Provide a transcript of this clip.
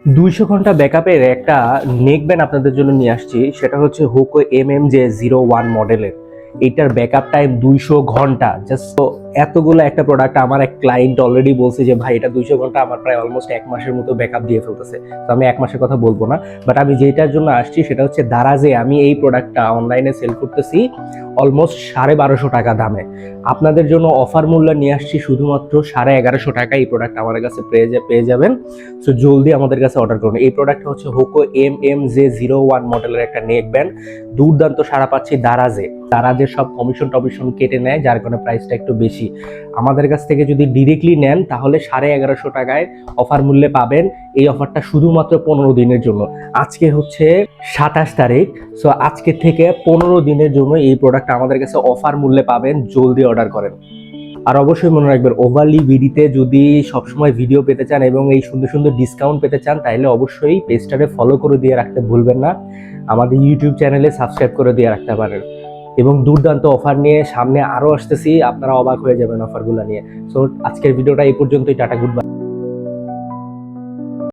200 ঘন্টা ব্যাকআপের একটা neck band আপনাদের জন্য নিয়ে আসছি। সেটা হচ্ছে হুকো MMJ01 মডেলের। এইটার ব্যাকআপ টাইম 200 ঘন্টা। জাস্ট তো এতগুলো একটা প্রোডাক্ট আমার এক ক্লায়েন্ট অলরেডি বলছে যে ভাই এটা 200 ঘন্টা আমার প্রায় অলমোস্ট 1 মাসের মতো ব্যাকআপ দিয়ে ফেলতেছে। তো আমি 1 মাসের কথা বলবো না, বাট আমি যেটার জন্য আসছি সেটা হচ্ছে দারাজে আমি এই প্রোডাক্টটা অনলাইনে সেল করতেছি অলমোস্ট 1250 টাকা দামে। আপনাদের জন্য অফার মূল্য নিয়ে আসছি শুধুমাত্র 1150 টাকা। এই প্রোডাক্ট আমাদের কাছে পেয়ে যাবেন। সো জলদি আমাদের কাছে অর্ডার করুন। এই প্রোডাক্টটা হচ্ছে হুকো MMJ01 মডেলের একটা নেক ব্যান্ড। দুর্দান্ত সাড়া পাচ্ছি দারাজের সব কমিশন টমিশন কেটে নেয়, যার কারণে প্রাইসটা একটু বেশি। আমাদের কাছ থেকে যদি ডিরেক্টলি নেন তাহলে 1150 টাকায় অফার মূল্যে পাবেন। এই অফারটা শুধুমাত্র 15 দিনের জন্য। আজকে হচ্ছে 27 তারিখ। সো আজকে থেকে 15 দিনের জন্য এই প্রোডাক্ট আমাদের কাছে অফার মূল্যে পাবেন। জলদি অর্ডার করেন। আর অবশ্যই মনে রাখবেন, ওভারলি ভিডিতে যদি সবসময় ভিডিও পেতে চান এবং এই সুন্দর সুন্দর ডিসকাউন্ট পেতে চান তাহলে অবশ্যই পেজটাকে ফলো করে দিয়ে রাখতে ভুলবেন না। আমাদের ইউটিউব চ্যানেলে সাবস্ক্রাইব করে দিয়ে রাখতে পারেন। এবং দুর্দান্ত অফার নিয়ে সামনে আরো আসতেছি, আপনারা অবাক হয়ে যাবেন অফারগুলো নিয়ে। সো আজকের ভিডিওটা এই পর্যন্তই। Tata, good bye.